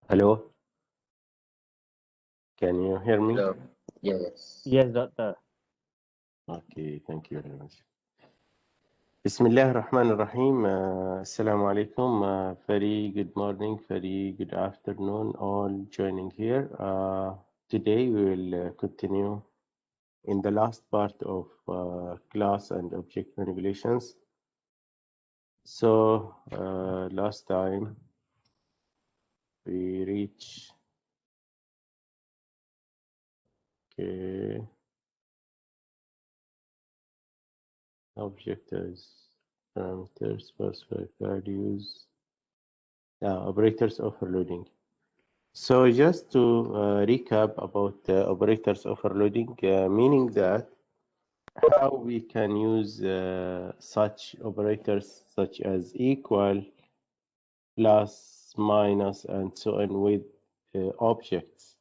Hello, can you hear me? Hello. Yes. Yes, doctor. Okay, thank you very much. Bismillah ar-Rahman ar-Rahim. Assalamu alaikum. Very good morning, very good afternoon, all joining here. Today we will continue in the last part of class and object manipulations. So, last time we reached, okay, object as parameters, specified values, operators overloading. So just to recap about operators overloading, meaning that how we can use such operators such as equal, plus, minus, and so on with objects.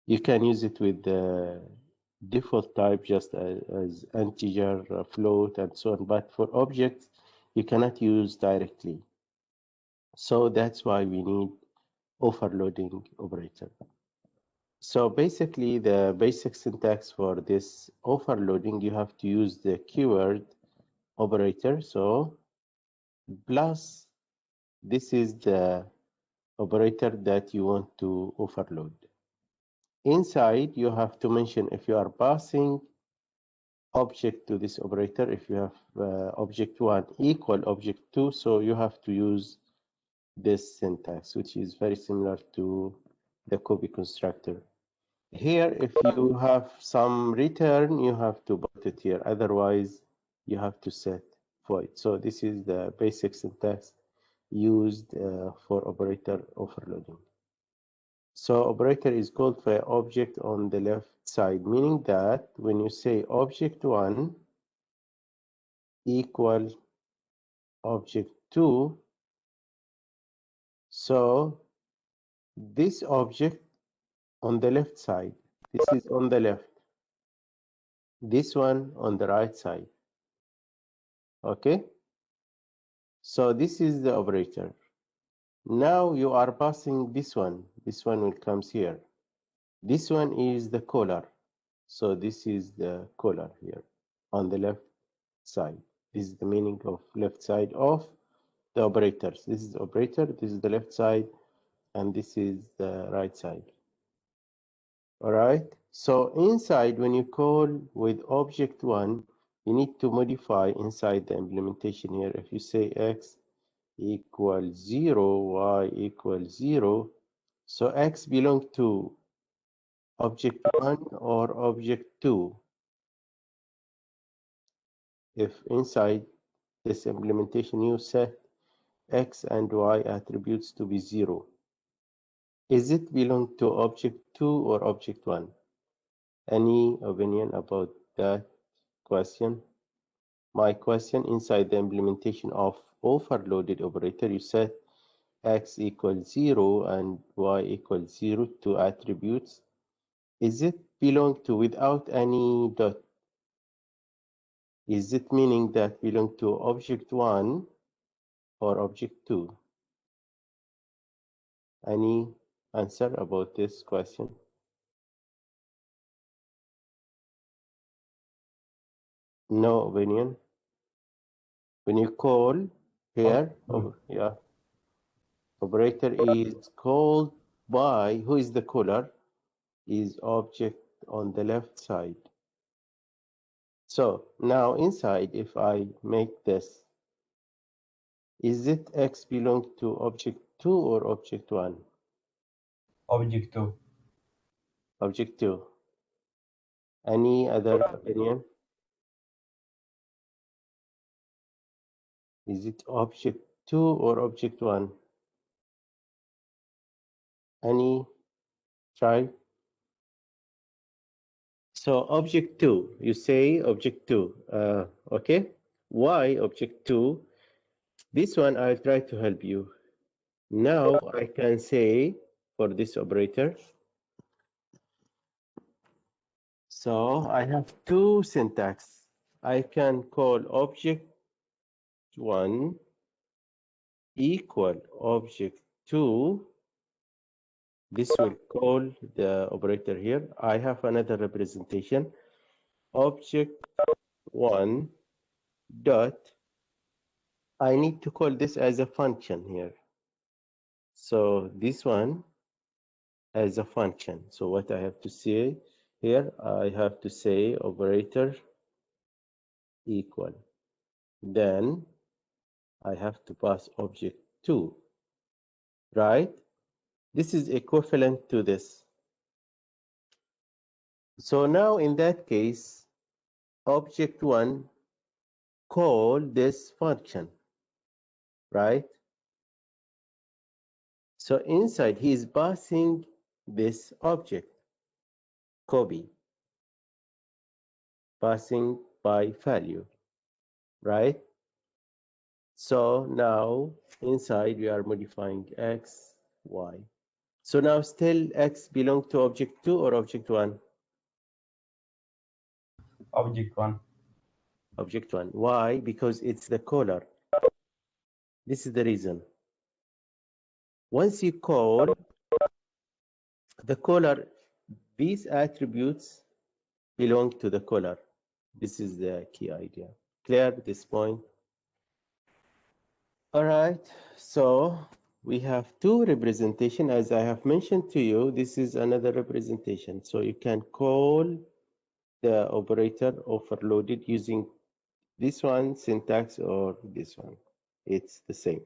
You can use it with the default type just as integer, float, and so on. But for objects, you cannot use directly. So that's why we need overloading operator. So basically, the basic syntax for this overloading, you have to use the keyword operator. So plus, this is the operator that you want to overload. Inside, you have to mention if you are passing object to this operator, if you have object 1 equal object 2, so you have to use this syntax, which is very similar to the copy constructor. Here, if you have some return, you have to put it here. Otherwise, you have to set void. So this is the basic syntax used for operator overloading. So operator is called for object on the left side, meaning that when you say object 1 equal object 2, so this object on the left side, this is on the left, this one on the right side. Okay? So this is the operator. Now you are passing this one. This one will comes here. This one is the caller. So this is the caller here on the left side. This is the meaning of left side of the operators. This is the operator, this is the left side, and this is the right side. All right. So inside, when you call with object 1, you need to modify inside the implementation here. If you say x equals 0, y equals 0, so x belongs to object 1 or object 2. If inside this implementation you set x and y attributes to be 0, is it belong to object 2 or object 1? Any opinion about that question? My question, inside the implementation of overloaded operator, you set x equals 0 and y equals 0 to attributes. Is it belong to without any dot? Is it meaning that belong to object 1 or object 2? Any answer about this question? No opinion? When you call here, yeah, operator is called by, who is the caller? Is object on the left side. So now inside, if I make this, is it x belong to object 2 or object 1? Object 2. Object 2. Any other opinion? Is it object 2 or object 1? Any try? So object 2, you say object 2. Okay. Why object 2? This one I'll try to help you. Now I can say for this operator, so I have two syntax. I can call object 1 equal object 2 This will call the operator here. I have another representation. Object1 dot. I need to call this as a function here. So this one as a function. So what I have to say here, I have to say operator equal. Then I have to pass object2, right? This is equivalent to this. So now in that case, object1 call this function, right? So inside he is passing this object, copy, passing by value, right? So now inside we are modifying x, y. So now still x belong to object2 or object1? Object1. Object1. Why? Because it's the caller. This is the reason. Once you call the caller, these attributes belong to the caller. This is the key idea. Clear at this point? All right. So we have two representation. As I have mentioned to you, this is another representation. So you can call the operator overloaded using this one syntax or this one. It's the same.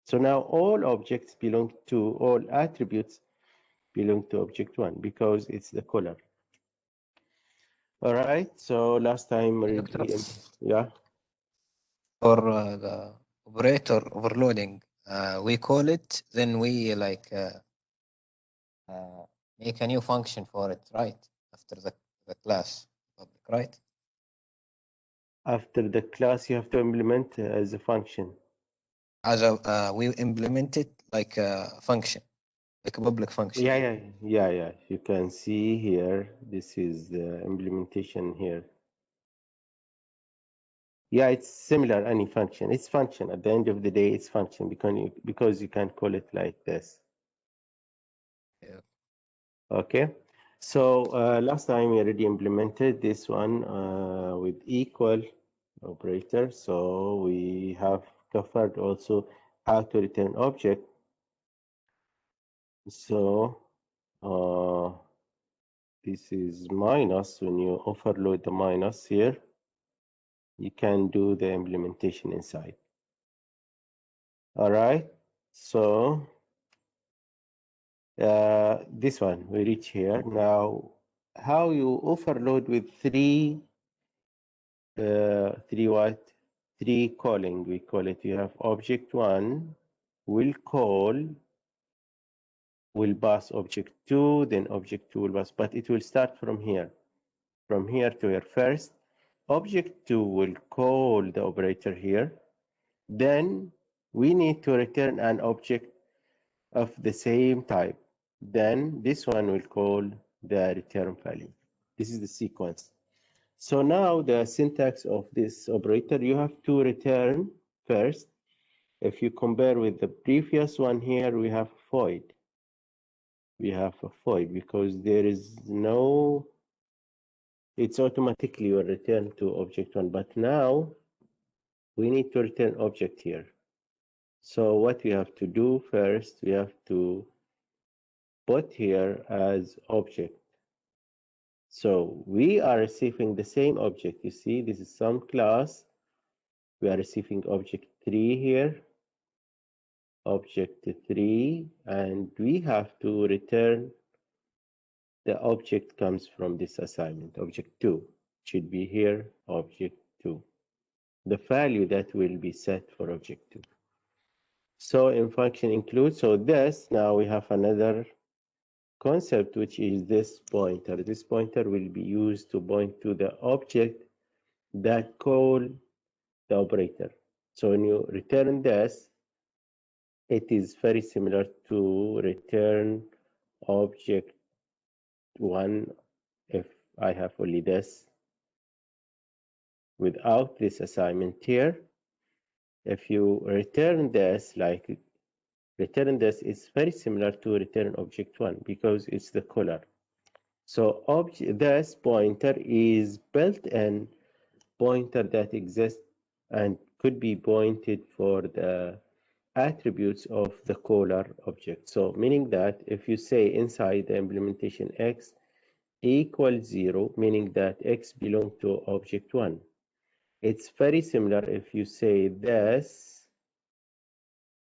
So now all objects belong to, all attributes belong to object1 because it's the caller. All right. So last time, Doctor, yeah. for the operator overloading, we call it, then we make a new function for it, right? After the class public, right? After the class, you have to implement as a function. As a we implement it like a function, like a public function. Yeah. You can see here, this is the implementation here. Yeah, it's similar any function. It's function. At the end of the day, it's function because you can call it like this. Yeah. Okay. So last time we already implemented this one with equal operator. So we have covered also how to return object. So this is minus. When you overload the minus here, you can do the implementation inside. All right. So this one we reach here now. How you overload with three what? Three calling. We call it. You have object1 will call, will pass object2, then object2 will pass, but it will start from here. From here to here first. Object2 will call the operator here. Then we need to return an object of the same type. Then this one will call the return value. This is the sequence. So now the syntax of this operator, you have to return first. If you compare with the previous one here, we have void. We have a void because there is no, it's automatically will return to object1, but now we need to return object here. So what we have to do first, we have to put here as object. So we are receiving the same object. You see, this is some class. We are receiving object 3 here, object 3, and we have to return the object comes from this assignment. Object 2 should be here, object 2. The value that will be set for object 2. So in function include, so this, now we have another concept, which is this pointer. This pointer will be used to point to the object that call the operator. So when you return this, it is very similar to return object 1 if I have only this. Without this assignment here, if you return this, like return this is very similar to return object 1 because it's the caller. So this pointer is built-in pointer that exists and could be pointed for the attributes of the caller object. So meaning that if you say inside the implementation x equals 0, meaning that x belongs to object 1. It's very similar if you say this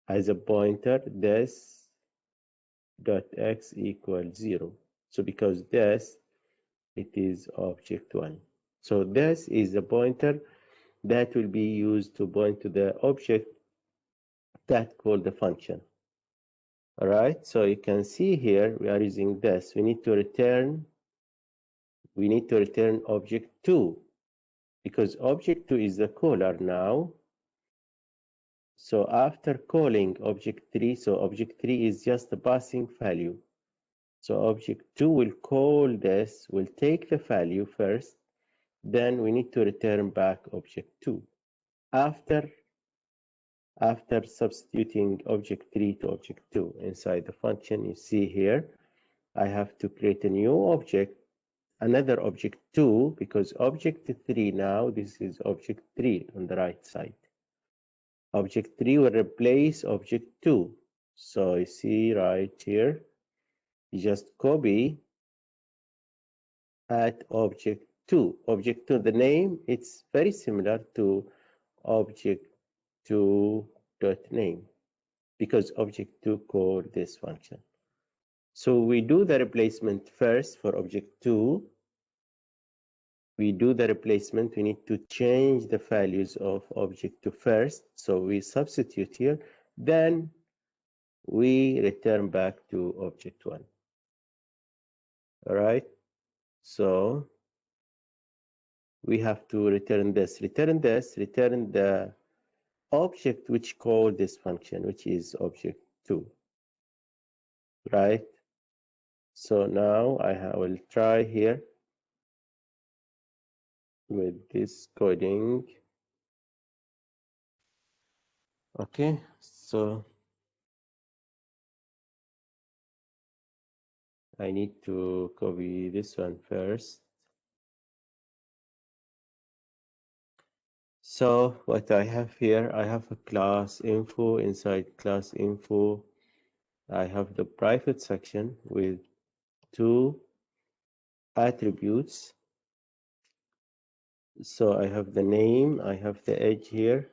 as a pointer, this dot x equals 0. So because this, it is object 1. So this is a pointer that will be used to point to the object that called the function. All right, so you can see here we are using this. We need to return object 2 because object 2 is the caller now. So after calling object 3, so object 3 is just the passing value. So object 2 will call this, will take the value first, then we need to return back object 2. After substituting object 3 to object 2 inside the function, you see here, I have to create a new object, another object 2, because object 3 now, this is object 3 on the right side. Object 3 will replace object 2. So you see right here, you just copy at object 2. Object 2, the name, it's very similar to object 2 dot name because object 2 called this function. So we do the replacement first for object 2. We do the replacement. We need to change the values of object 2 first. So we substitute here. Then we return back to object 1. All right. So we have to return this, return the object which called this function, which is object 2. Right. So now I will try here with this coding. Okay, so I need to copy this one first. So what I have here, I have a class info. Inside class info, I have the private section with 2 attributes. So I have the name, I have the edge here.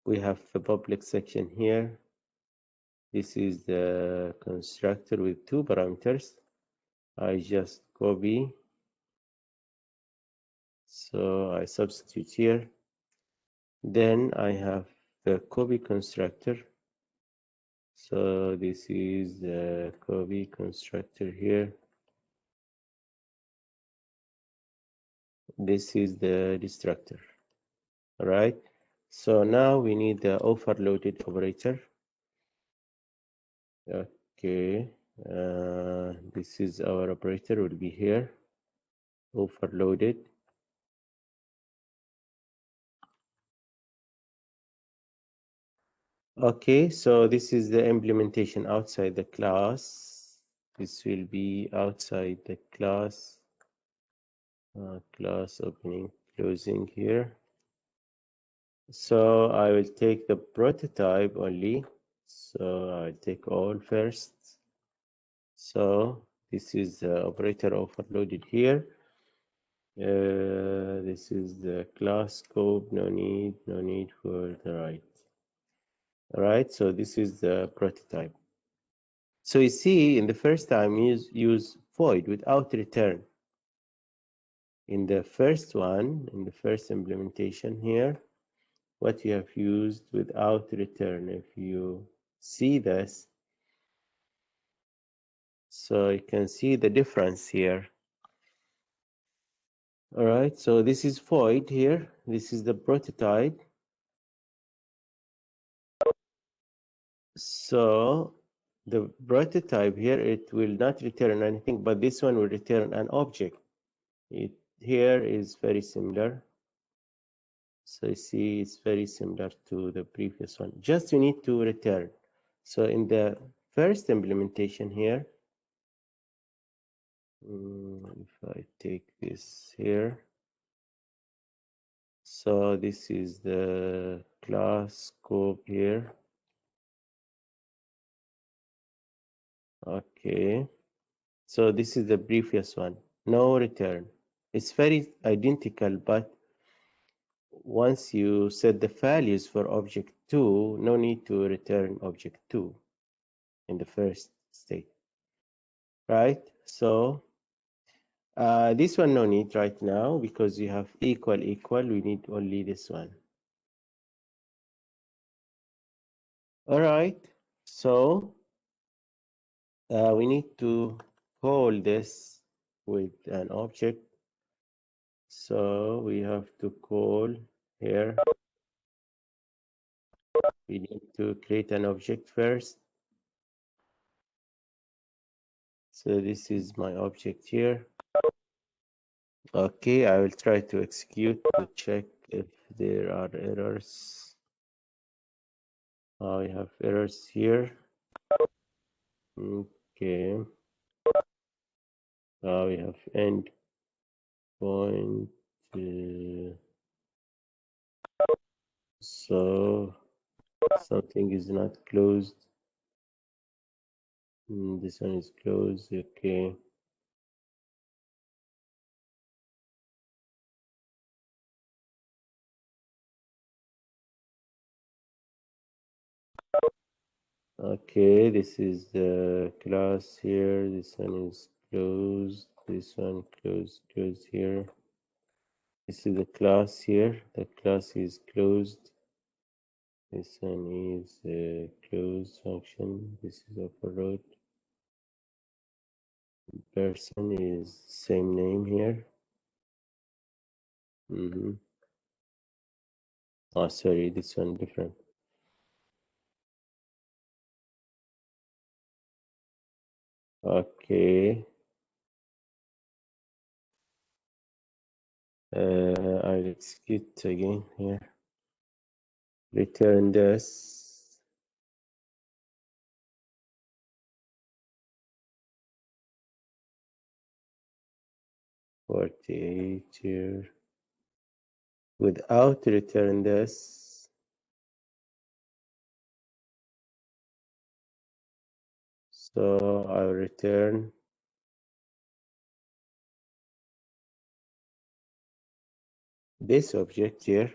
We have the public section here. This is the constructor with 2 parameters. I just copy. So I substitute here. Then I have the copy constructor. So this is the copy constructor here. This is the destructor. All right. So now we need the overloaded operator. Okay. This is our operator will be here. Overloaded. Okay, so this is the implementation outside the class. This will be outside the class. Class opening, closing here. So I will take the prototype only. So I'll take all first. So this is the operator overloaded here. This is the class scope. No need for the right. All right. So this is the prototype. So you see, in the first time, use void without return. In the first one, in the first implementation here, what you have used without return. If you see this, so you can see the difference here. All right, so this is void here. This is the prototype. So the prototype here, it will not return anything, but this one will return an object. It here is very similar. So you see, it's very similar to the previous one. Just you need to return. So in the first implementation here, if I take this here, so this is the class scope here. Okay. So this is the previous one. No return. It's very identical, but once you set the values for object 2, no need to return object 2 in the first state, right? So this one no need right now because you have equal equal. We need only this one. All right. So we need to call this with an object. So we have to call here. We need to create an object first. So this is my object here. Okay, I will try to execute to check if there are errors. I have errors here. Okay. We have end point. So something is not closed. This one is closed. Okay. Okay, this is the class here. This one is closed. This one closed here. This is the class here. The class is closed. This one is a closed function. This is overload. Person is same name here. Oh, sorry, this one different. Okay. I'll execute again here. Return this. $48 here. Without return this. So I'll return this object here.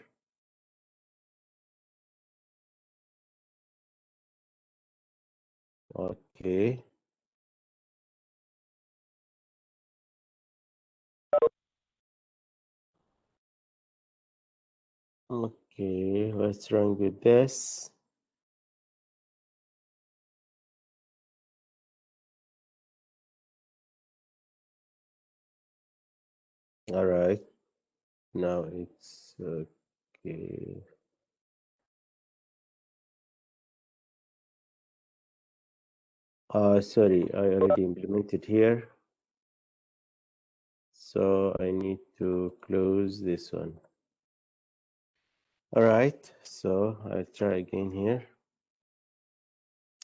Okay. Okay, what's wrong with this? All right, now it's okay. Sorry, I already implemented here. So I need to close this one. All right, so I'll try again here.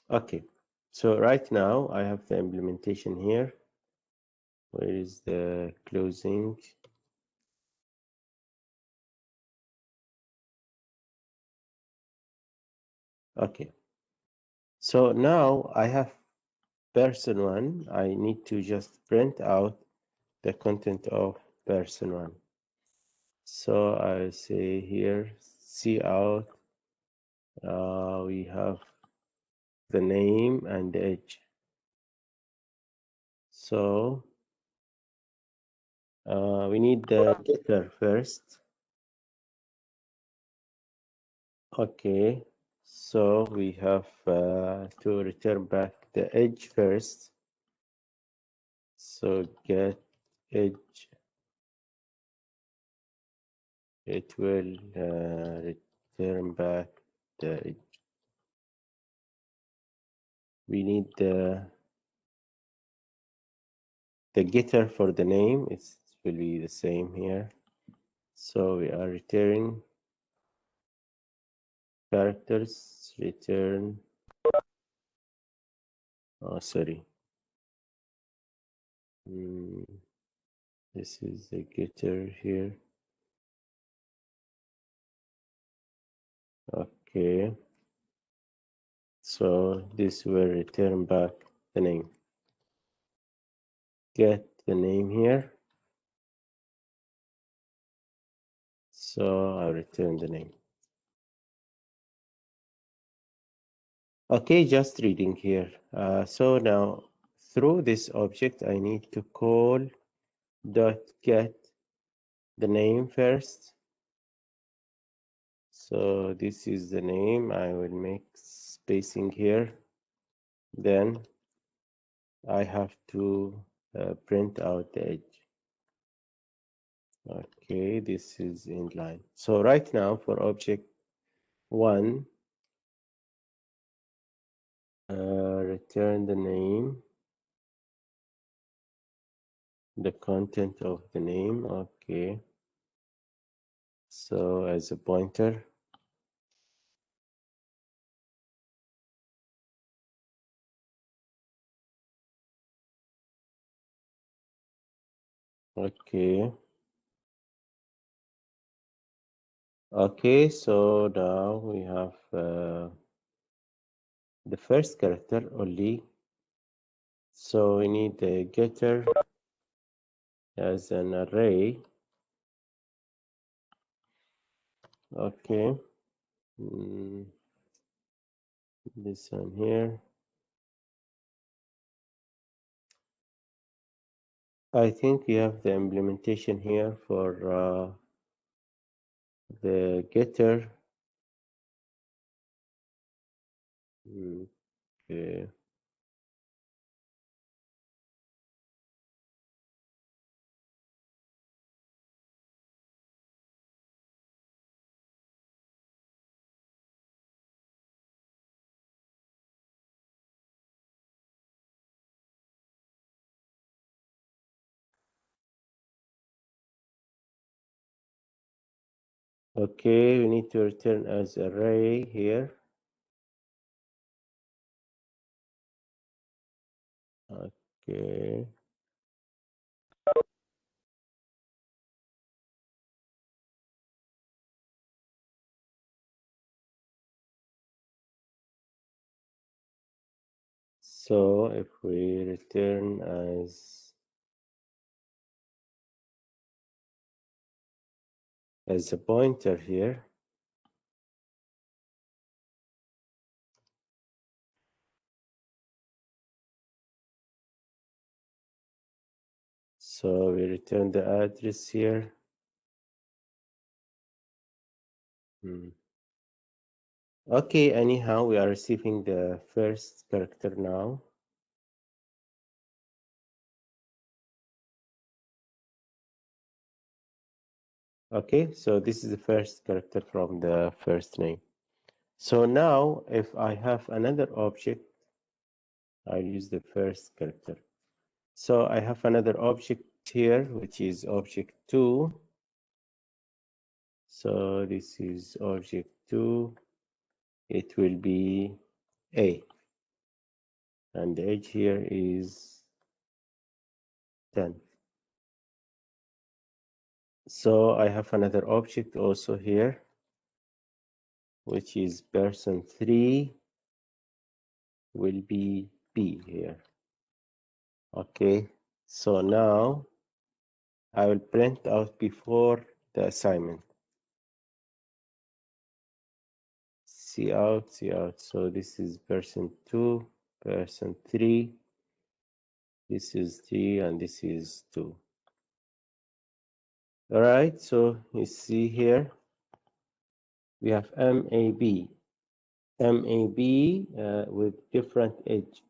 Okay, so right now I have the implementation here. Where is the closing? Okay, so now I have person one. I need to just print out the content of person one. So I say here, see out. We have the name and the age. So we need the getter first. Okay, so we have to return back the edge first. So get edge. It will return back the edge. We need the getter for the name. It will be the same here. So we are returning characters return. Oh, sorry. This is the getter here. Okay. So this will return back the name. Get the name here. So I return the name. Okay, just reading here. So now through this object, I need to call dot get the name first. So this is the name. I will make spacing here. Then I have to print out the edge. Okay, this is inline. So right now for object 1, return the name, the content of the name. Okay, so as a pointer. Okay. Okay, so now we have the first character only. So we need the getter as an array. Okay. This one here. I think we have the implementation here for the getter. Okay. Okay, we need to return as array here. Okay. So if we return as a pointer here, so we return the address here. Okay, anyhow, we are receiving the first character now. Okay, so this is the first character from the first name. So now if I have another object, I'll use the first character. So I have another object here, which is object 2. So this is object 2. It will be A. And the edge here is 10. So I have another object also here, which is person 3 will be B here. Okay, so now I will print out before the assignment. See out, see out. So this is person 2, person 3. This is 3 and this is 2. All right, so you see here we have MAB. MAB with different edge.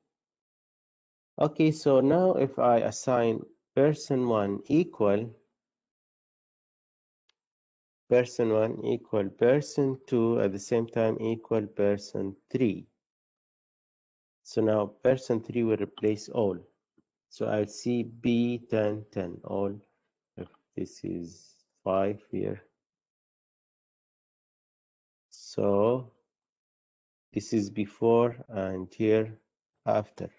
Okay, so now if I assign person 1 equal person 1 equal person 2 at the same time equal person 3. So now person 3 will replace all. So I'll see B 10 10 all. If this is 5 here. So This is before and here after.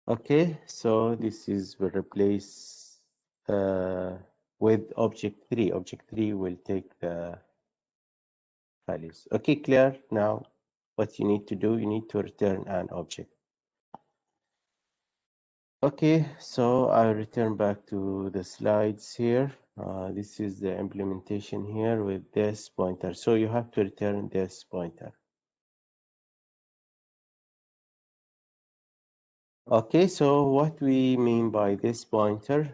Okay, so this is will replace with object 3. Object 3 will take the values. Okay, clear? Now what you need to do, you need to return an object. Okay, so I'll return back to the slides here. This is the implementation here with this pointer. So you have to return this pointer. Okay, so what we mean by this pointer?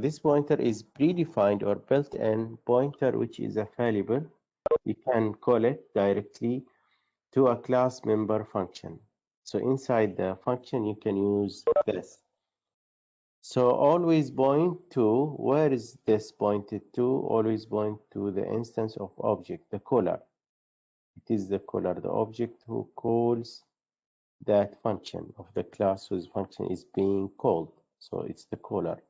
This pointer is predefined or built-in pointer, which is a variable. You can call it directly to a class member function. So inside the function, you can use this. So always point to, where is this pointed to? Always point to the instance of object, the caller. It is the caller, the object who calls that function of the class whose function is being called. So it's the caller.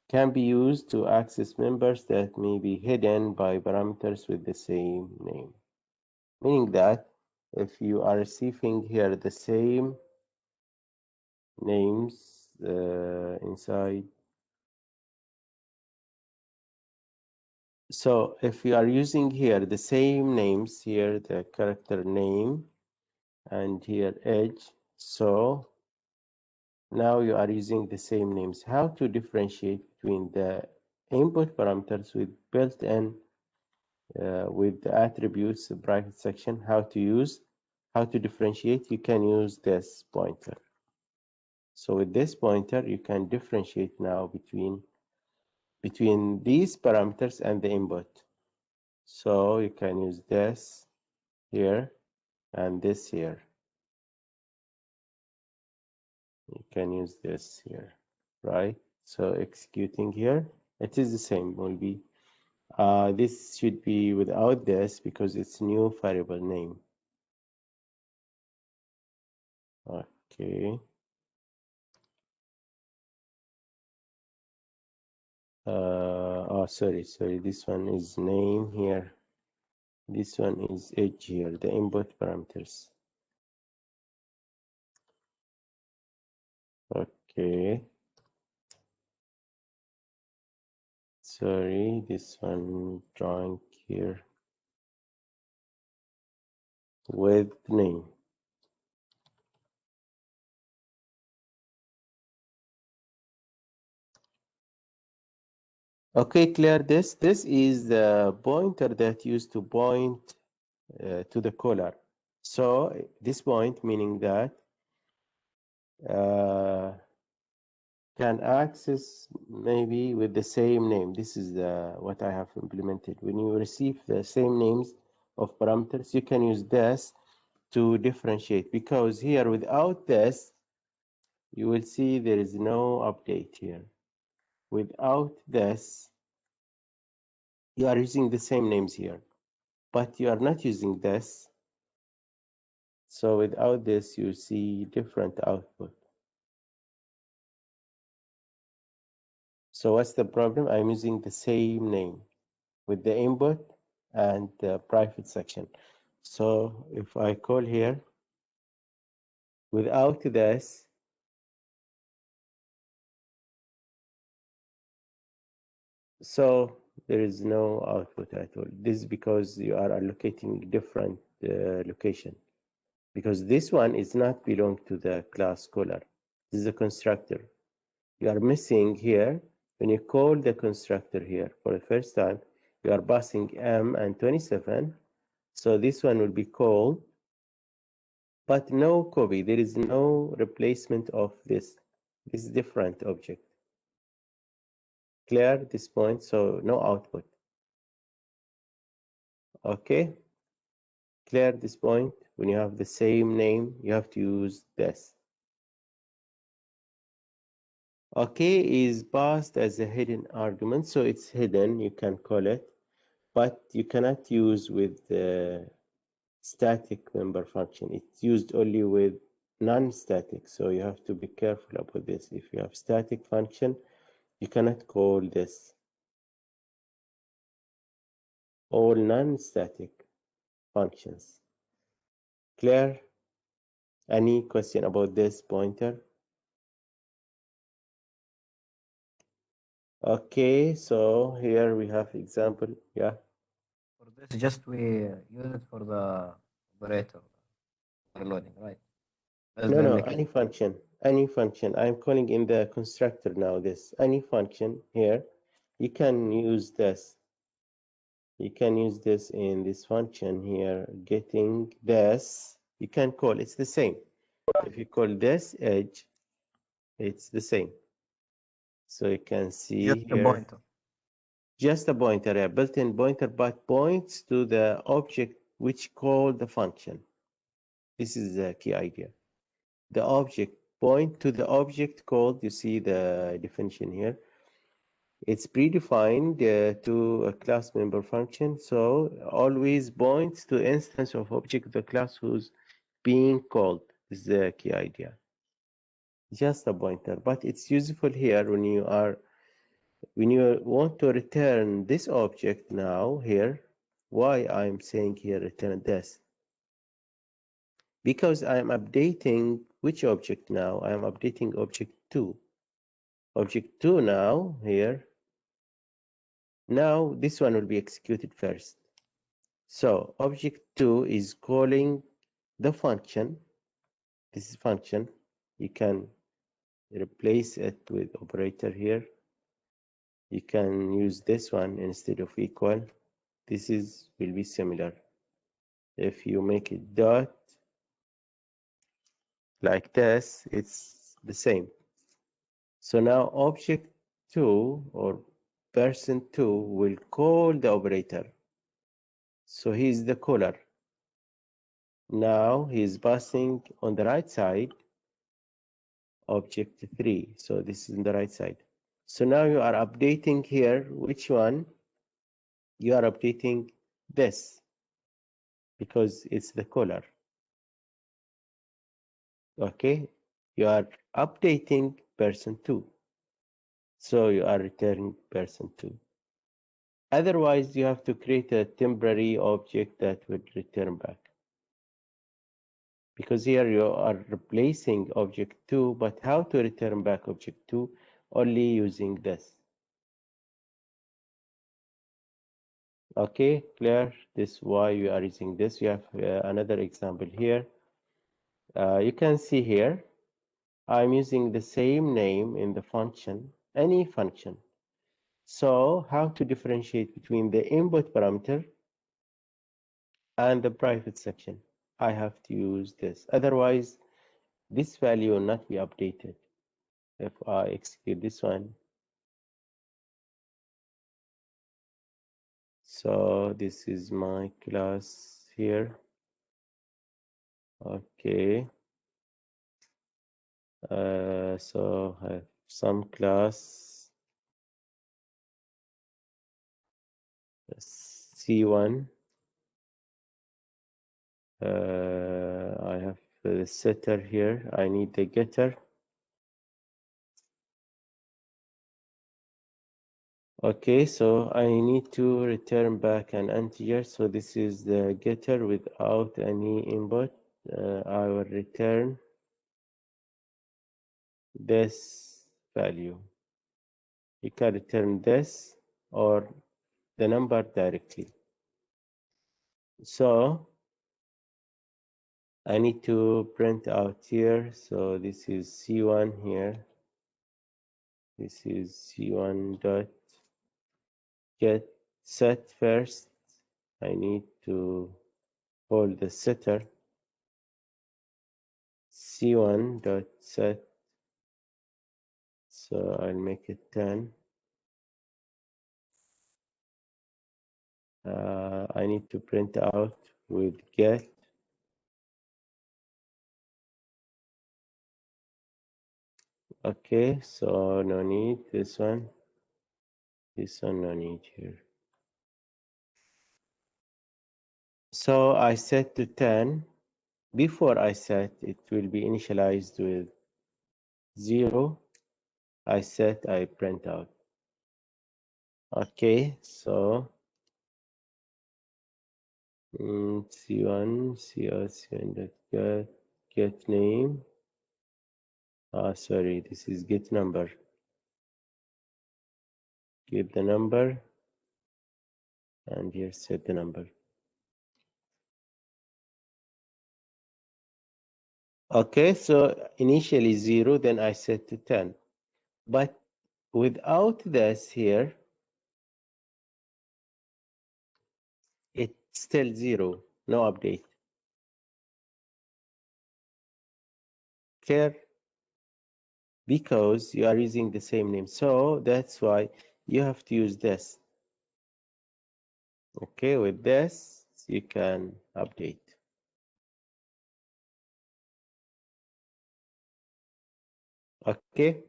Can be used to access members that may be hidden by parameters with the same name. Meaning that if you are receiving here the same names inside. So if you are using here the same names here, the character name and here edge, so now you are using the same names. How to differentiate between the input parameters with built-in with the attributes bracket section, how to differentiate, you can use this pointer. So with this pointer, you can differentiate now between these parameters and the input. So you can use this here and this here. You can use this here, right? So executing here, it is the same. Will be this should be without this because it's new variable name. Okay. Oh, sorry. This one is name here. This one is edge here, the input parameters. Okay. Sorry, this one drawing here with name. Okay, clear this. This is the pointer that used to point to the caller. So this point meaning that can access maybe with the same name. This is what I have implemented. When you receive the same names of parameters, you can use this to differentiate, because here without this, you will see there is no update here. Without this, you are using the same names here, but you are not using this. So without this, you see different output. So what's the problem? I'm using the same name with the input and the private section. So if I call here, without this, so there is no output at all. This is because you are allocating different location. Because this one is not belong to the class caller. This is a constructor. You are missing here, when you call the constructor here for the first time, you are passing M and 27. So this one will be called, but no copy. There is no replacement of this. This is different object. Clear this point? So no output. Okay. Clear this point? When you have the same name, you have to use this. Okay is passed as a hidden argument, so it's hidden, you can call it, but you cannot use with the static member function. It's used only with non-static, so you have to be careful about this. If you have static function, You cannot call this. All non-static functions. Clear? Any question about this pointer? Okay, so here we have example. Yeah. For this, just we use it for the operator overloading, right? That's No, the no, only case. any function. Any function. I'm calling in the constructor now this. Any function here. You can use this. You can use this in this function here. Getting this. You can call it's the same. If you call this edge, it's the same. So you can see Just a here. pointer. Just a pointer, a built-in pointer, but points to the object which called the function. This is the key idea. The object point to the object called. You see the definition here. It's predefined to a class member function, so always points to instance of object of the class who's being called. This is the key idea. Just a pointer, but it's useful here when you want to return this object now here. Why I'm saying here return this? Because I'm updating which object now? I'm updating object 2. Object 2 now here. Now this one will be executed first. So object 2 is calling the function. This is function. You can replace it with operator here. You can use this one instead of equal. This is will be similar. If you make it dot like this, it's the same. So now object 2 or person 2 will call the operator. So he's the caller. Now he's passing on the right side object 3. So this is on the right side. So now you are updating here. Which one? You are updating this because it's the caller. Okay. You are updating person 2. So you are returning person 2. Otherwise, you have to create a temporary object that would return back. Because here you are replacing object 2, but how to return back object 2? Only using this. Okay, clear? This is why we are using this. You have another example here. You can see here, I'm using the same name in the function, any function. So how to differentiate between the input parameter and the private section? I have to use this. Otherwise, this value will not be updated. If I execute this one, so this is my class here. Okay. So I have some class C1. I have the setter here. I need the getter. Okay, so I need to return back an integer. So this is the getter without any input. I will return this value. You can return this or the number directly. So I need to print out here. So this is C1 here. This is C1 dot get set first. I need to call the setter C1 dot set. So I'll make it 10. I need to print out with get. Okay, so no need this one. This one no need here. So I set to 10. Before I set, it will be initialized with 0. I set, I print out. Okay, so C1, get name. Sorry, this is get number. Get the number, and here set the number. Okay, so initially 0, then I set to 10. But without this here, it's still 0, no update. Care, because you are using the same name. So that's why you have to use this. Okay, with this, you can update. Okay.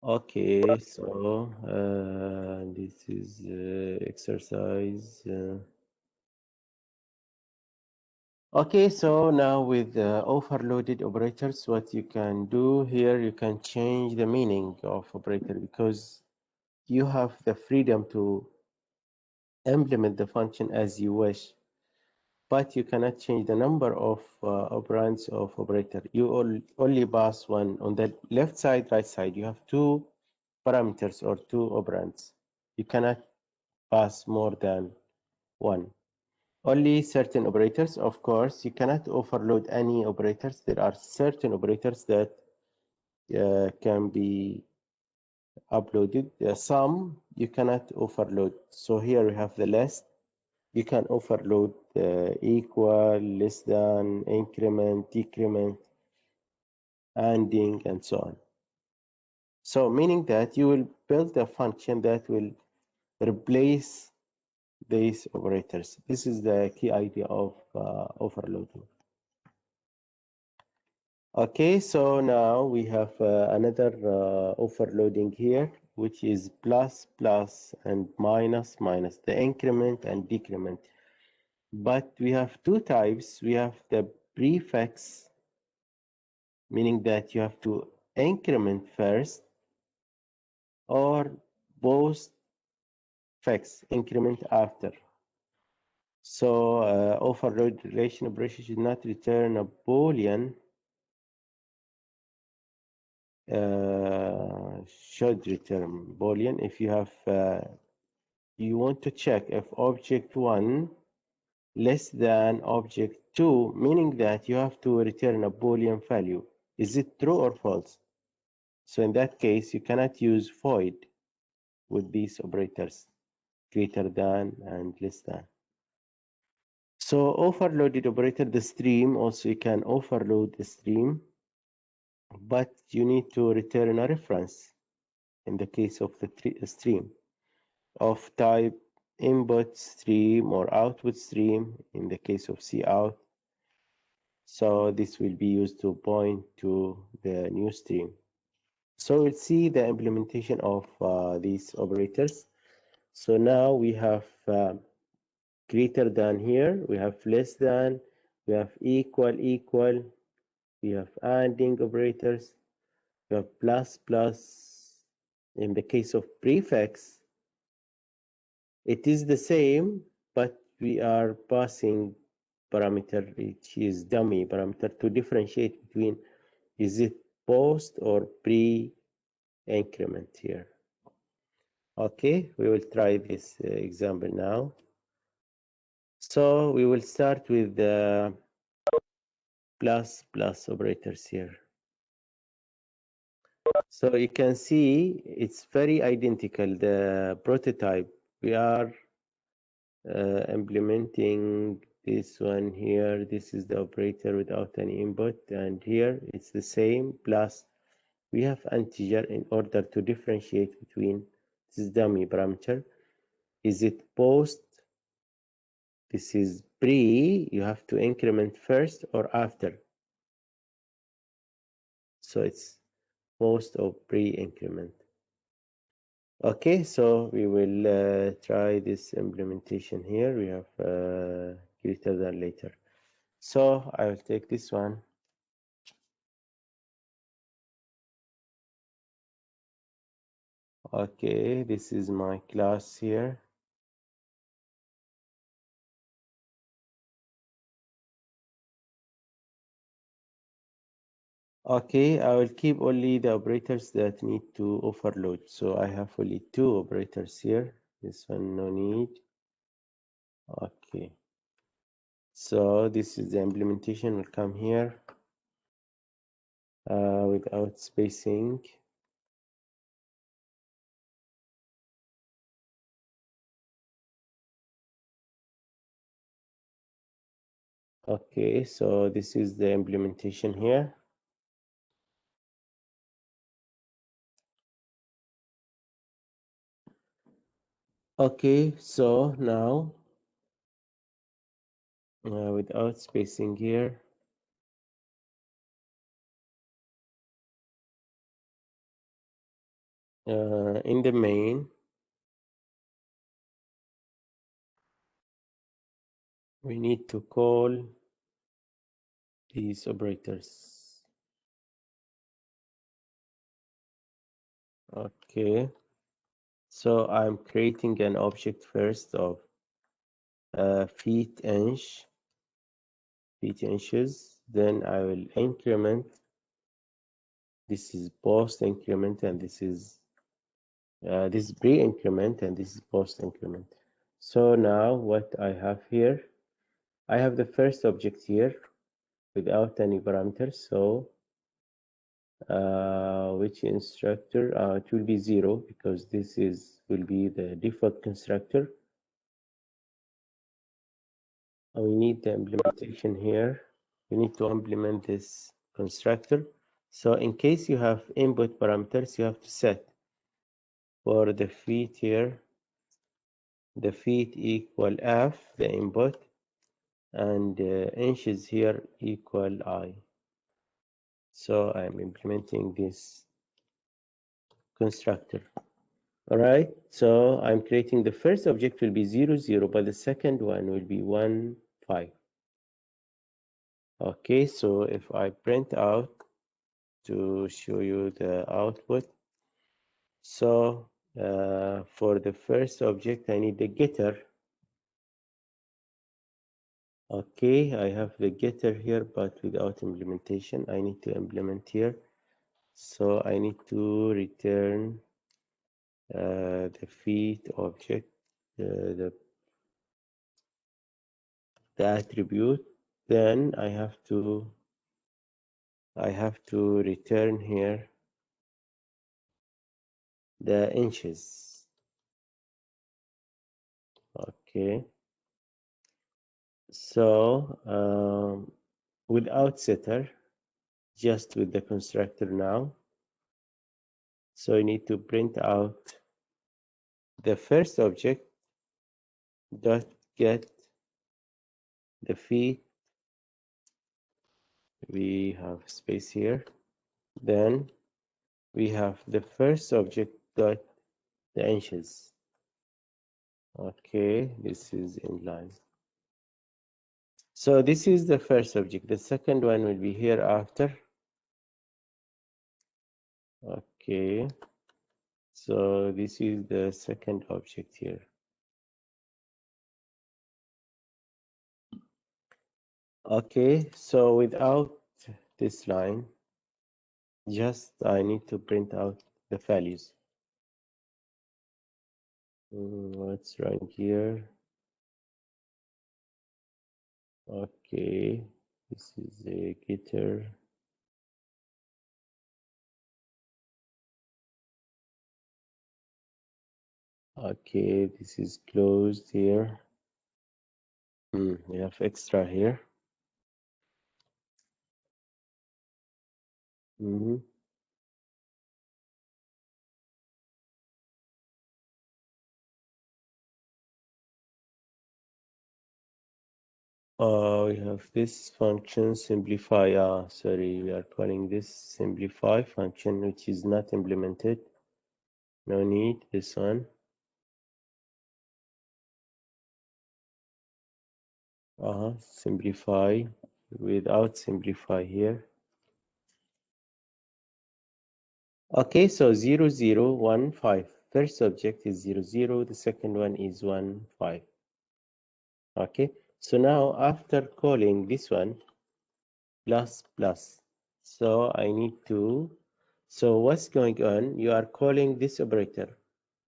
Okay, so this is exercise. Okay, so now with overloaded operators, what you can do here, you can change the meaning of operator because you have the freedom to implement the function as you wish, but you cannot change the number of operands of operator. You only pass one on the left side, right side. You have two parameters or two operands. You cannot pass more than one. Only certain operators, of course, you cannot overload any operators. There are certain operators that can be uploaded. Some you cannot overload. So here we have the list. You can overload equal, less than, increment, decrement, ANDing, and so on. So meaning that you will build a function that will replace these operators. This is the key idea of overloading. Okay, so now we have another overloading here, which is plus, plus, and minus, minus, the increment and decrement. But we have two types. We have the prefix, meaning that you have to increment first, or postfix, increment after. So overload relation operation should not return a Boolean, should return Boolean if you have you want to check if object 1 less than object 2, meaning that you have to return a Boolean value. Is it true or false? So in that case, you cannot use void with these operators, greater than and less than. So overloaded operator, the stream, also you can overload the stream, but you need to return a reference in the case of the stream of type input stream or output stream in the case of cout. So this will be used to point to the new stream. So we'll see the implementation of these operators. So now we have greater than here, we have less than, we have equal, equal, we have ANDing operators, we have plus, plus. In the case of prefix, it is the same, but we are passing parameter, which is dummy parameter, to differentiate between is it post or pre increment here. Okay, we will try this example now. So we will start with the plus plus operators here. So you can see it's very identical, the prototype. We are implementing this one here. This is the operator without any input, and here it's the same, plus we have integer in order to differentiate between this dummy parameter. Is it post? This is pre, you have to increment first or after. So it's post or pre increment. Okay, so we will try this implementation here. We have greater than later. So I will take this one. Okay, this is my class here. Okay, I will keep only the operators that need to overload. So I have only two operators here. This one no need. Okay. So this is the implementation will come here without spacing. Okay, so this is the implementation here. Okay, so now without spacing here, in the main, we need to call these operators. Okay, so I'm creating an object first of feet inches, then I will increment. This is post increment, and this is pre-increment, and this is post increment. So now what I have here, I have the first object here without any parameters. So which instructor? It will be 0 because this will be the default constructor. And we need the implementation here. We need to implement this constructor. So in case you have input parameters, you have to set for the feet here, the feet equal f, the input, and inches here equal I. So I'm implementing this constructor. All right, so I'm creating the first object will be 0, 0, but the second one will be 1, 5. Okay, so if I print out to show you the output, so for the first object, I need the getter. Okay, I have the getter here, but without implementation. I need to implement here. So I need to return the feet object, the attribute. Then I have to return here the inches. Okay. So without setter, just with the constructor now. So I need to print out the first object dot get the feet. We have space here. Then we have the first object dot the inches. Okay, this is in line. So this is the first object. The second one will be here after. Okay, so this is the second object here. Okay, so without this line, just I need to print out the values. Let's run here. Okay, this is a getter. Okay, this is closed here. We have extra here. We have this function simplify. Sorry, we are calling this simplify function, which is not implemented. No need this one. Simplify without simplify here. Okay, so 0, 0, 1, 5. first object is 0, 0, the second one is 1, 5. Okay, so now after calling this one plus plus, so I need to, so what's going on? You are calling this operator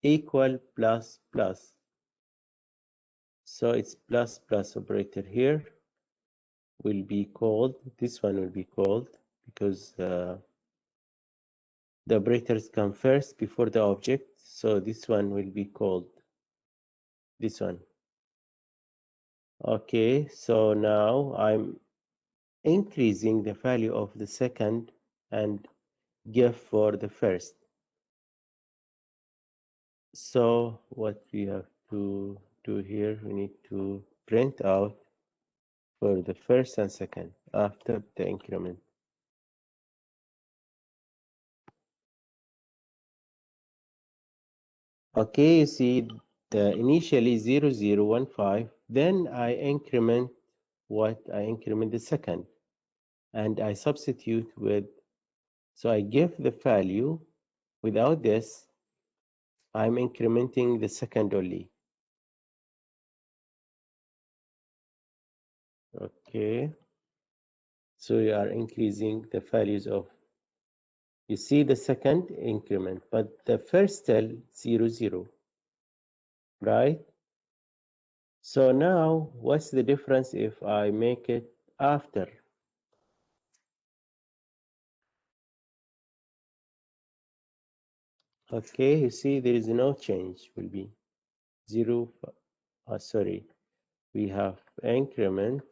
equal plus plus, so it's plus plus operator here will be called, this one will be called because the operators come first before the object, so this one will be called this one. Okay, so now I'm increasing the value of the second and give for the first. So what we have to do here, we need to print out for the first and second after the increment. Okay, you see the initially 0, 0, 1, 5, then I increment what? I increment the second and I substitute with, so I give the value. Without this, I'm incrementing the second only. Okay, so you are increasing the values of, you see the second increment, but the first still 0, 0, right? So now what's the difference if I make it after? Okay, you see there is no change, will be 0, sorry, we have increment,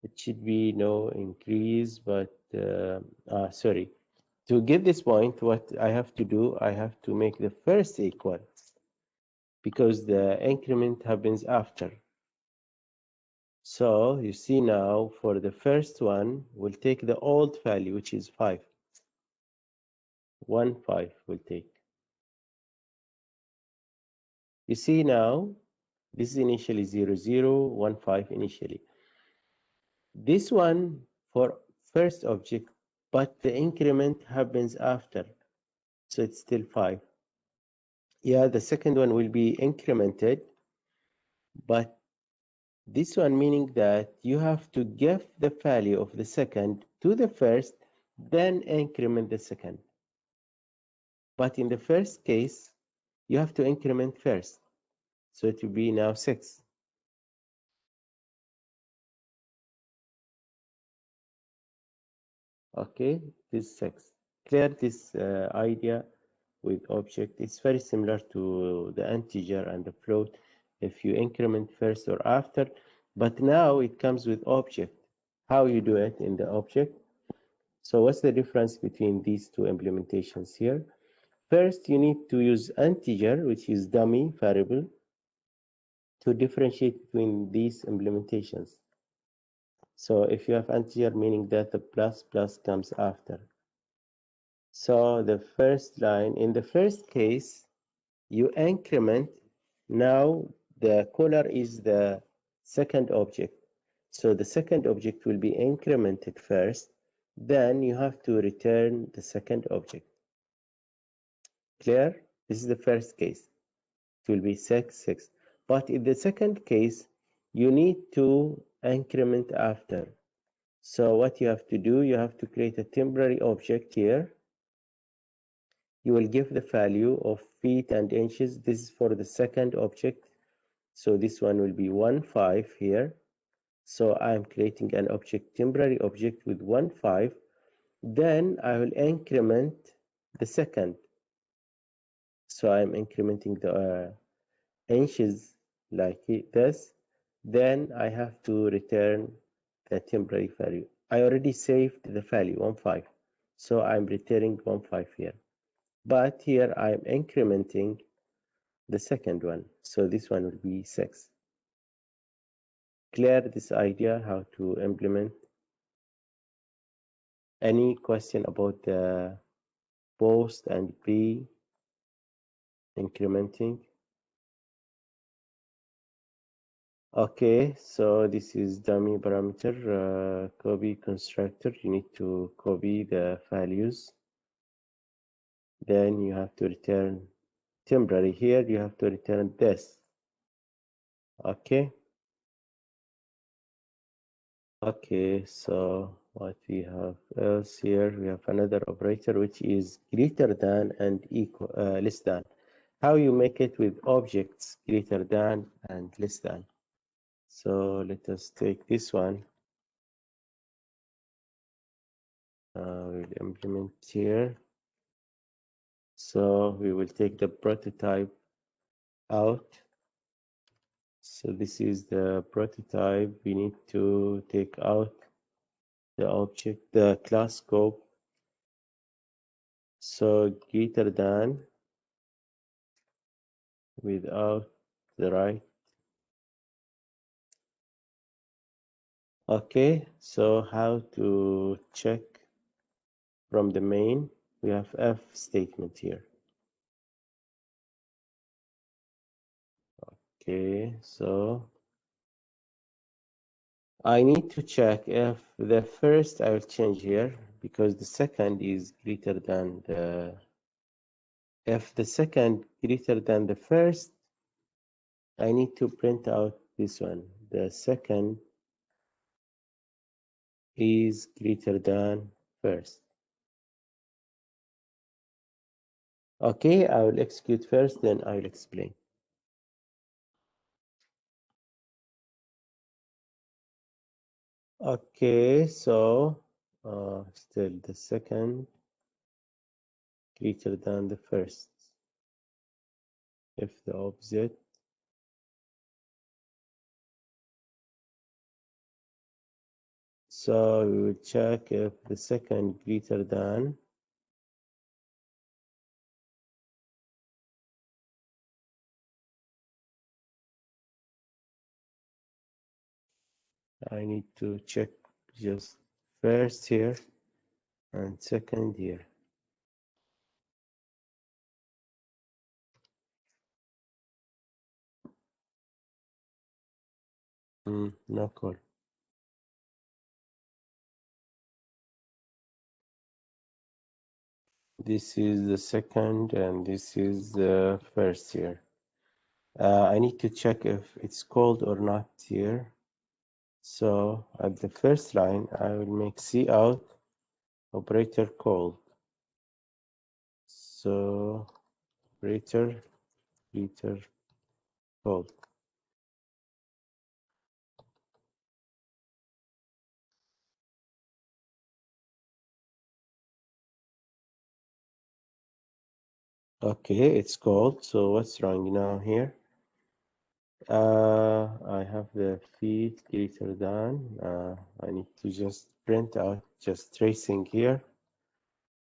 it should be no increase, but sorry, to get this point, what I have to do, I have to make the first equal because the increment happens after. So you see now for the first one, we'll take the old value, which is 5. 1, 5 will take. You see now, this is initially 0, 0, 1, 5 initially. This one for first object, but the increment happens after. So it's still 5. Yeah, the second one will be incremented, but this one meaning that you have to give the value of the second to the first, then increment the second. But in the first case, you have to increment first. So it will be now 6. Okay, this 6. Clear this idea with object. It's very similar to the integer and the float if you increment first or after, but now it comes with object. How you do it in the object? So what's the difference between these two implementations here? First, you need to use integer, which is dummy variable, to differentiate between these implementations. So if you have integer, meaning that the plus plus comes after. So the first line, in the first case, you increment, now the caller is the second object. So the second object will be incremented first, then you have to return the second object. Clear? This is the first case. It will be 6, 6. But in the second case, you need to increment after. So what you have to do, you have to create a temporary object here. You will give the value of feet and inches. This is for the second object. So this one will be 1, 5 here. So I'm creating an object, temporary object with 1, 5. Then I will increment the second. So I'm incrementing the inches like this. Then I have to return the temporary value. I already saved the value 1, 5. So I'm returning 1, 5 here. But here I'm incrementing the second one. So this one will be 6. Clear this idea how to implement? Any question about the post and pre incrementing? Okay, so this is dummy parameter, copy constructor. You need to copy the values. then you have to return temporary. Here you have to return this. Okay. Okay, so what we have else here, we have another operator which is greater than and equal less than. How you make it with objects greater than and less than. So let us take this one. We'll implement here. So we will take the prototype out. So this is the prototype. We need to take out the object, the class scope. So greater than without the right. Okay, so how to check from the main? We have F statement here. Okay, so I need to check if the first I will change here because the second is greater than the, if the second greater than the first, I need to print out this one. The second is greater than first. Okay, I will execute first, then I will explain. Okay, so still the second greater than the first. If the opposite, so we will check if the second greater than. I need to check just first here and second here. No call. This is the second and this is the first here. I need to check if it's called or not here. So at the first line, I will make cout operator called. So operator called. Okay, it's called. So what's wrong now here? I have the feet greater than. I need to just print out just tracing here.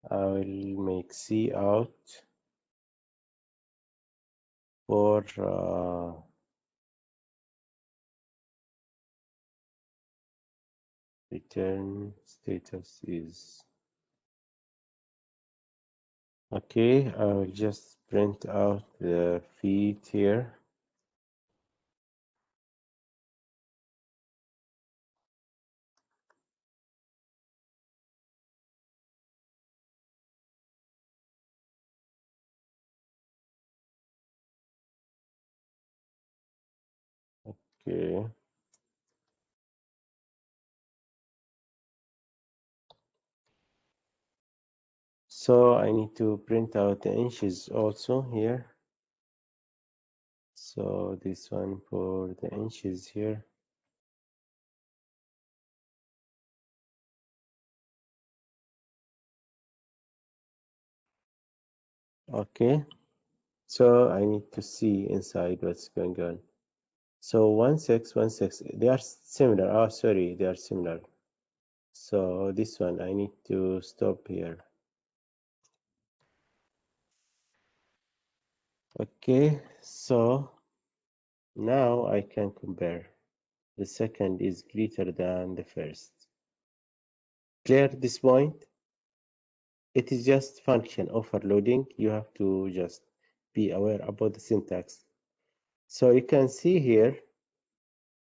I will make cout for return status is okay. I will just print out the feet here. Okay. So I need to print out the inches also here. So this one for the inches here. Okay. So I need to see inside what's going on. So 1616, they are similar. Oh, sorry, they are similar. So this one, I need to stop here. Okay, so now I can compare. The second is greater than the first. Clear this point? It is just function overloading. You have to just be aware about the syntax. So you can see here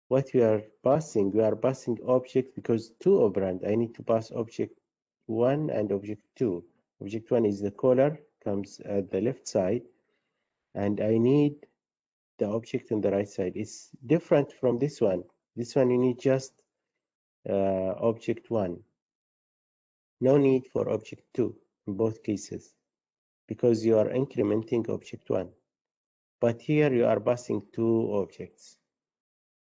what we are passing. We are passing object because two operand. I need to pass object 1 and object 2. Object 1 is the caller, comes at the left side, and I need the object on the right side. It's different from this one. This one you need just object 1. No need for object 2 in both cases because you are incrementing object 1. But here you are passing 2 objects.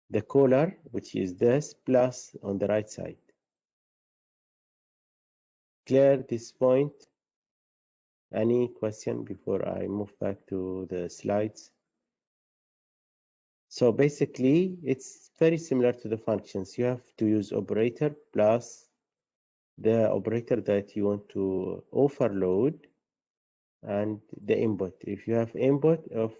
The caller, which is this, plus on the right side. Clear this point? Any question before I move back to the slides? So basically, it's very similar to the functions. You have to use operator plus the operator that you want to overload and the input. If you have input of,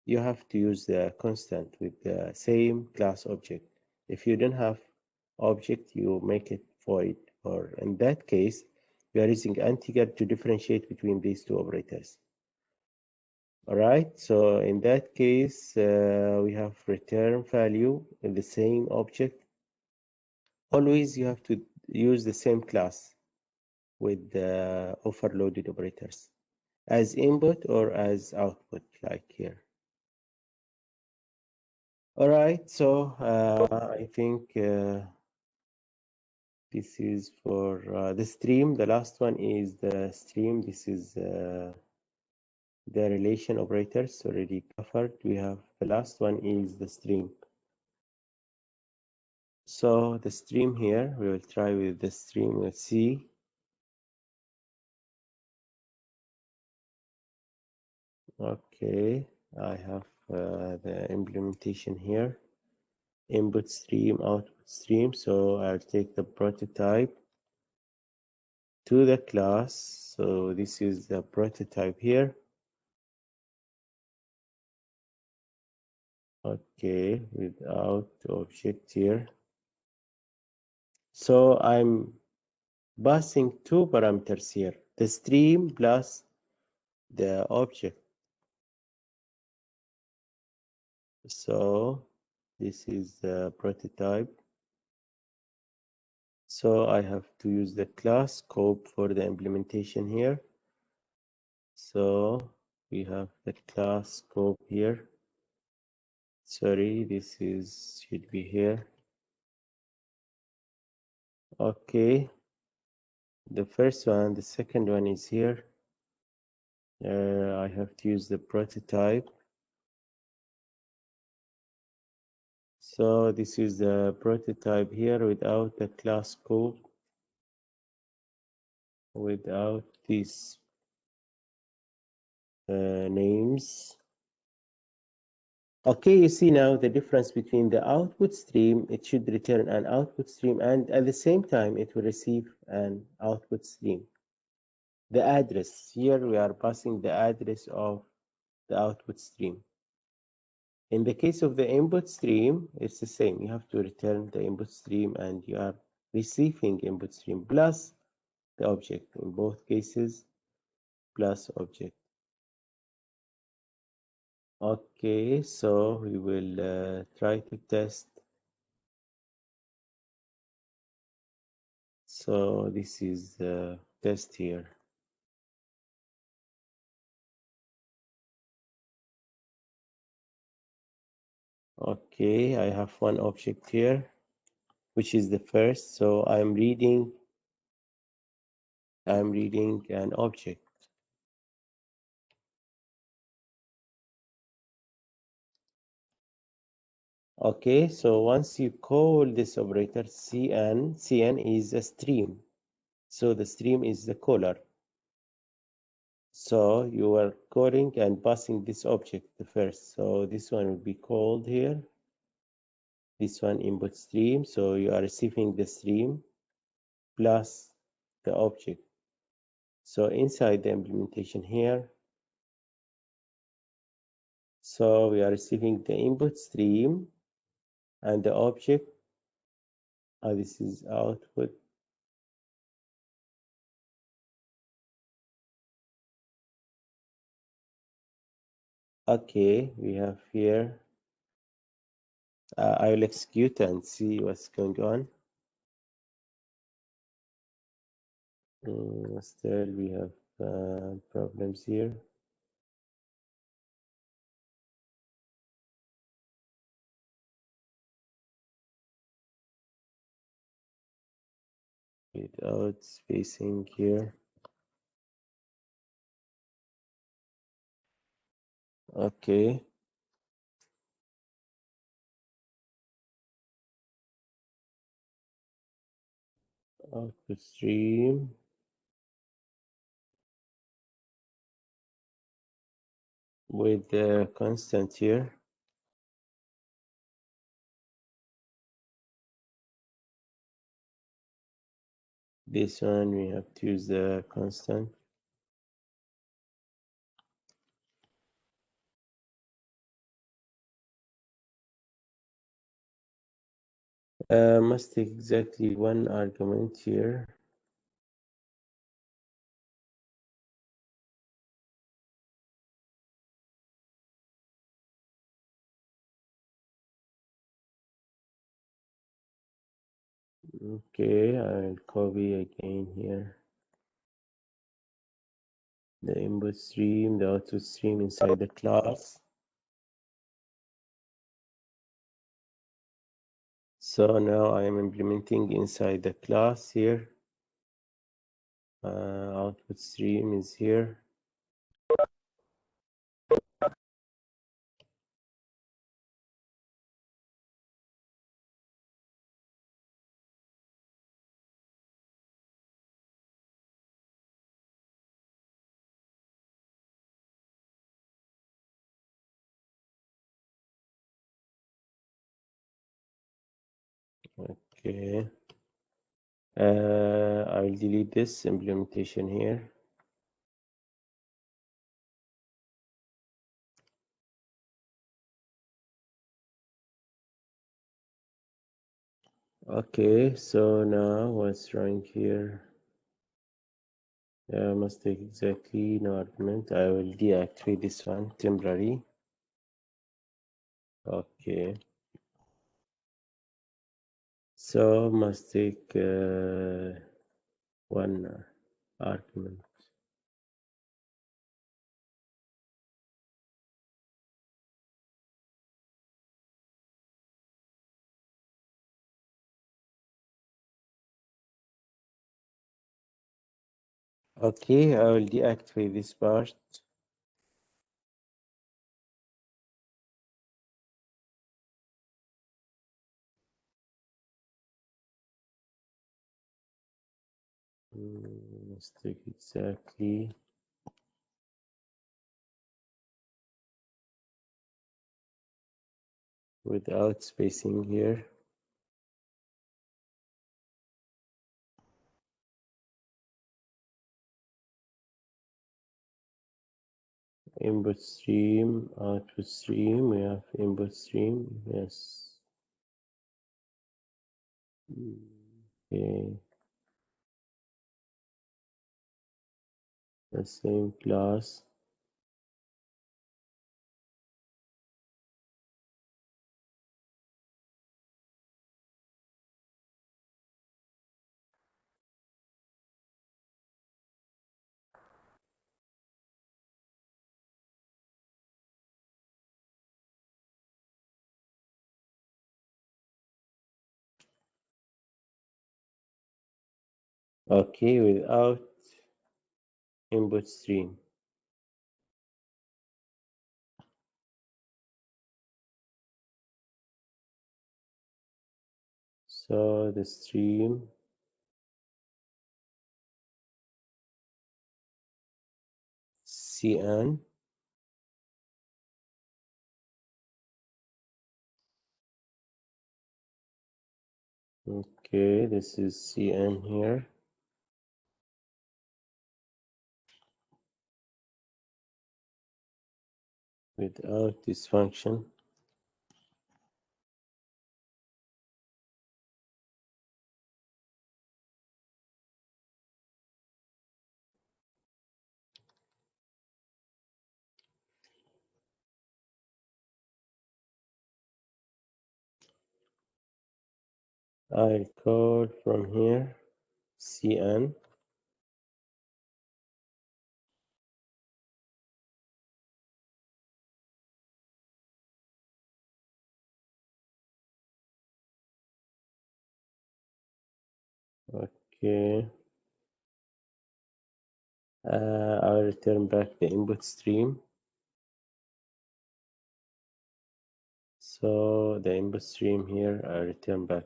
you have to use the constant with the same class object. If you don't have object, you make it void, or in that case, you are using integer to differentiate between these two operators. All right, so in that case, we have return value in the same object. Always you have to use the same class with the overloaded operators as input or as output, like here. All right, so I think this is for the stream. The last one is the stream. This is the relation operators already covered. We have the last one is the stream. So the stream here, we will try with the stream. Let's see. Okay, I have the implementation here. Input stream, output stream. So I'll take the prototype to the class. So this is the prototype here. Okay, without object here. So I'm passing 2 parameters here, the stream plus the object. So this is the prototype. So I have to use the class scope for the implementation here. So we have the class scope here. Sorry, this is should be here. Okay, the first one, the second one is here. I have to use the prototype. So this is the prototype here without the class scope, without these names. Okay, you see now the difference between the output stream. It should return an output stream, and at the same time it will receive an output stream. The address, here we are passing the address of the output stream. In the case of the input stream, it's the same. You have to return the input stream and you are receiving input stream plus the object. In both cases, plus object. Okay, so we will try to test. So this is the test here. Okay, I have one object here, which is the first. So I'm reading an object. Okay, so once you call this operator cn is a stream. So the stream is the caller. So you are calling and passing this object the first. So this one will be called here. This one input stream. So you are receiving the stream plus the object. So inside the implementation here, so we are receiving the input stream and the object. This is output. Okay, we have here. I will execute and see what's going on. Still we have problems here. Without spacing here. Okay. Output stream. With the constant here. This one we have to use the constant. Must take exactly one argument here. Okay, I'll copy again here. The input stream, the output stream inside the class. So now I am implementing inside the class here. Output stream is here. Okay. I'll delete this implementation here. Okay, so now what's wrong here? Must take exactly no argument. I will deactivate this one temporary. Okay. So must take one argument. Okay, I will deactivate this part. Let's take exactly. Without spacing here. Input stream, output stream. We have input stream. Yes. Okay. The same class. Okay, without input stream. So the stream CN. Okay, this is CN here. Without this function. I call from here CN. Okay. I'll return back the input stream. So the input stream here, I return back.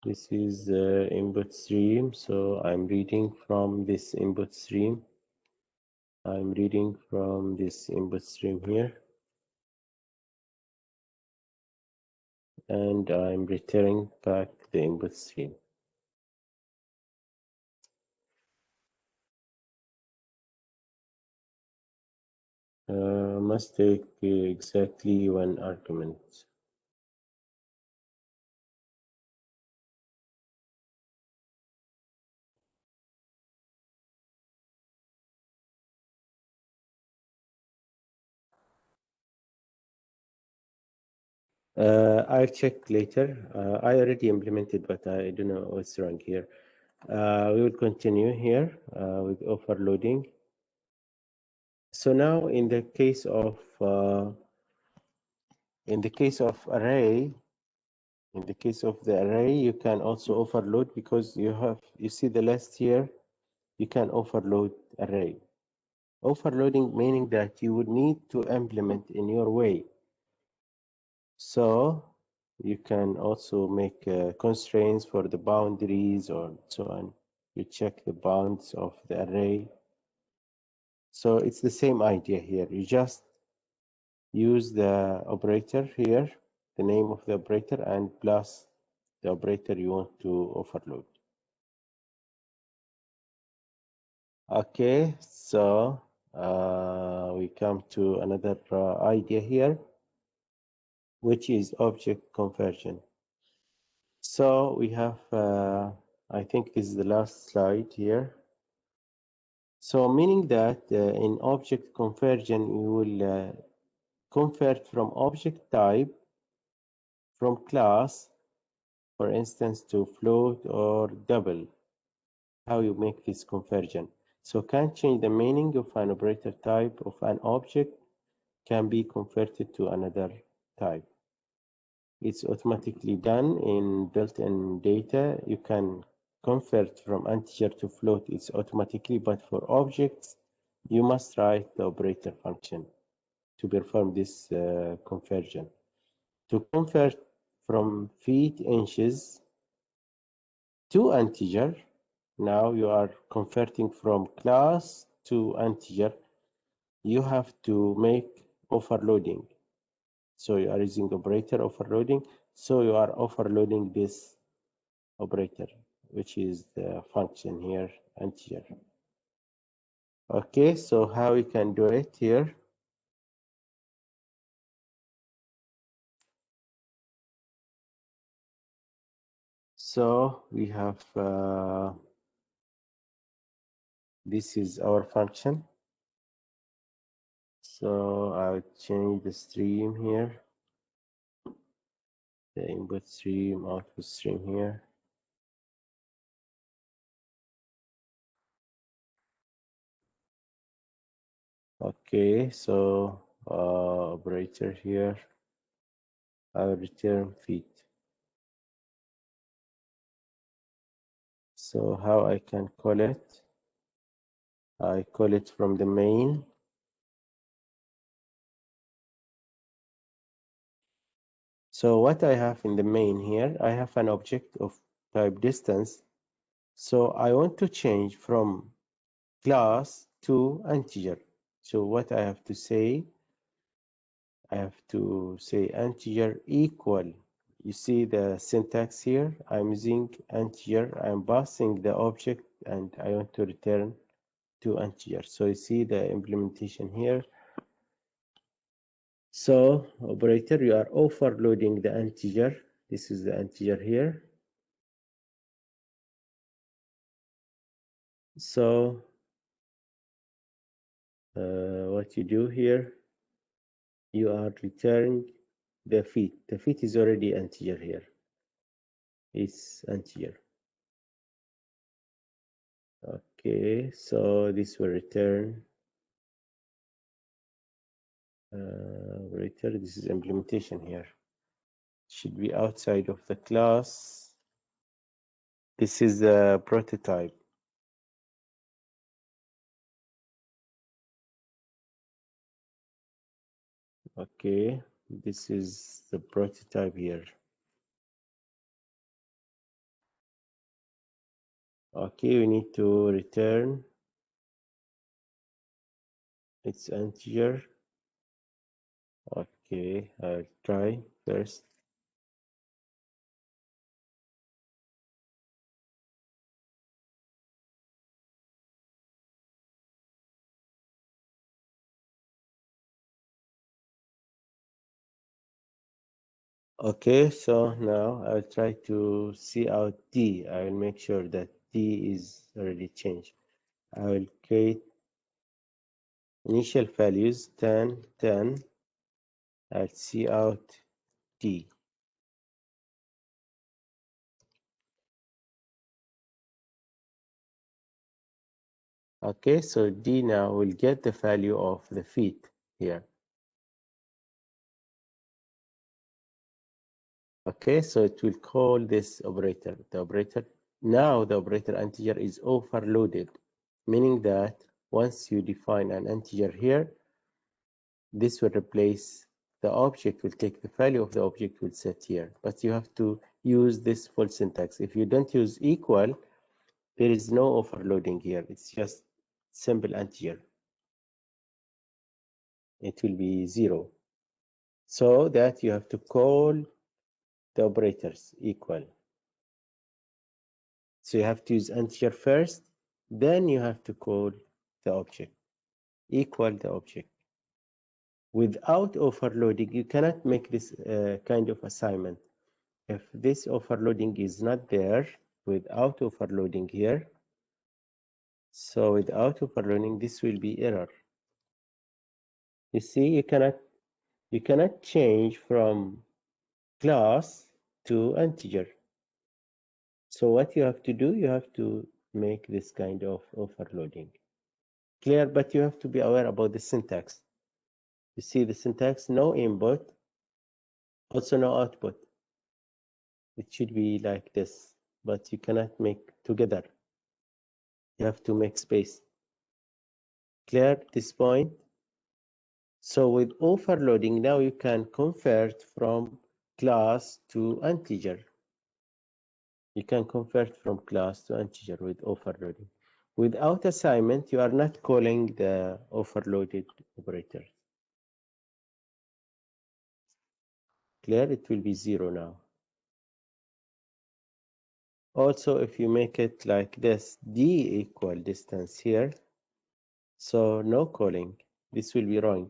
This is the input stream. So I'm reading from this input stream. I'm reading from this input stream here. And I'm returning back the input stream. Must take exactly one argument. I'll check later. I already implemented, but I don't know what's wrong here. We will continue here with overloading. So now in the case of array, in the case of the array, you can also overload because you see the list here, you can overload array. Overloading meaning that you would need to implement in your way. So you can also make constraints for the boundaries or so on. You check the bounds of the array. So it's the same idea here. You just use the operator here, the name of the operator, and plus the operator you want to overload. Okay, so we come to another idea here, which is object conversion. So we have, I think this is the last slide here. So meaning that in object conversion, you will convert from object type from class, for instance, to float or double. How you make this conversion? So can change the meaning of an operator type of an object can be converted to another type. It's automatically done in built-in data. You can convert from integer to float. It's automatically, but for objects, you must write the operator function to perform this conversion. To convert from feet, inches to integer, now you are converting from class to integer. You have to make overloading. So you are using operator overloading. So you are overloading this operator, which is the function here, integer. Okay, so how we can do it here? So we have, this is our function. So I'll change the stream here, the input stream, output stream here. Okay, so operator here, I'll return feet. So how I can call it? I call it from the main. So what I have in the main here, I have an object of type distance. So I want to change from class to integer. So what I have to say, I have to say integer equal. You see the syntax here. I'm using integer. I'm passing the object and I want to return to integer. So you see the implementation here. So operator, you are overloading the integer. This is the integer here. So what you do here, you are returning the feet. The feet is already integer here. It's integer. Okay, so this will return operator. This is implementation here. should be outside of the class. This is a prototype. Okay, this is the prototype here. Okay, we need to return its integer. Okay, I'll try first. Okay, so now I'll try to see out D. I will make sure that D is already changed. I will create initial values 10, 10. I'll see out D. Okay, so D now will get the value of the feet here. Okay, so it will call this operator. The operator integer is overloaded, meaning that once you define an integer here, this will replace the object, will take the value of the object, will set here. But you have to use this full syntax. If you don't use equal, there is no overloading here. It's just simple integer. It will be 0. So that you have to call the operators equal. So you have to use integer first, then you have to call the object, equal the object. Without overloading, you cannot make this kind of assignment. If this overloading is not there, without overloading here, so without overloading, this will be error. You see, you cannot change from class to integer. So what you have to do, you have to make this kind of overloading. Clear, but you have to be aware about the syntax. You see the syntax, no input, also no output. It should be like this, but you cannot make together. You have to make space. Clear this point? So with overloading, now you can convert from class to integer. You can convert from class to integer with overloading. Without assignment, you are not calling the overloaded operator. Clear? It will be 0 now. Also, if you make it like this, D equal distance here, so no calling, this will be wrong.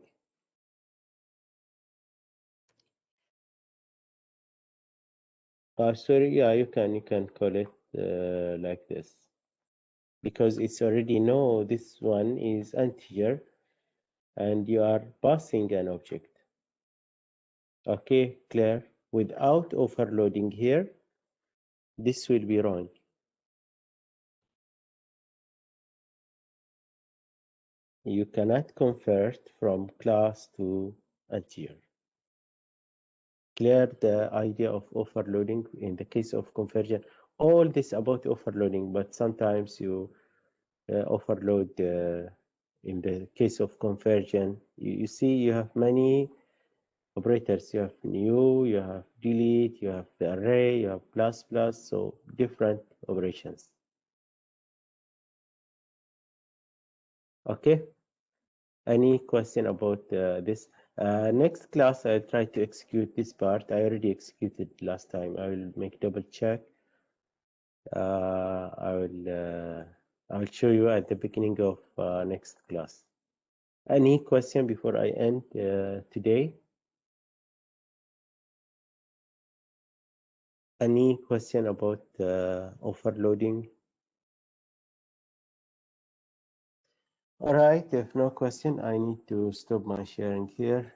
Sorry, yeah, you can call it like this, because it's already know this one is integer and you are passing an object. Okay, clear? Without overloading here, this will be wrong. You cannot convert from class to integer. Clear the idea of overloading in the case of conversion. All this about overloading, but sometimes you overload in the case of conversion. You see, you have many operators. You have new, you have delete, you have the array, you have plus plus, so different operations. Okay. Any question about this? Next class, I'll try to execute this part. I already executed last time. I will make double check. I will show you at the beginning of next class. Any question before I end today? Any question about overloading? All right, if no question, I need to stop my sharing here.